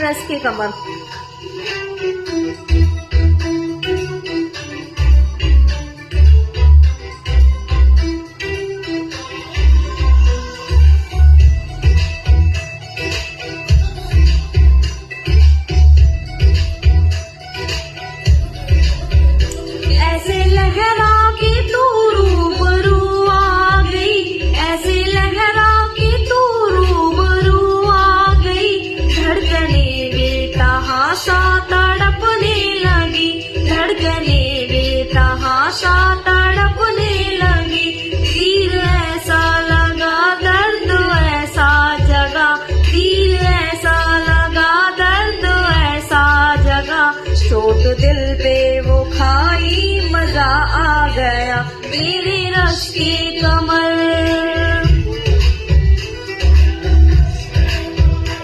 रस के कमर। ऐसे लहरा के तू रूबरू आ गई, ऐसे लहरा के तू रूबरू आ गई, धड़कने बेतहाशा तड़पने लगी, धड़कने बेतहाशा तड़पने लगी। तीर ऐसा लगा दर्द ऐसा जगा, तीर ऐसा लगा दर्द ऐसा जगा, चोट दिल पे वो खाई मजा आ गया, मेरे रश के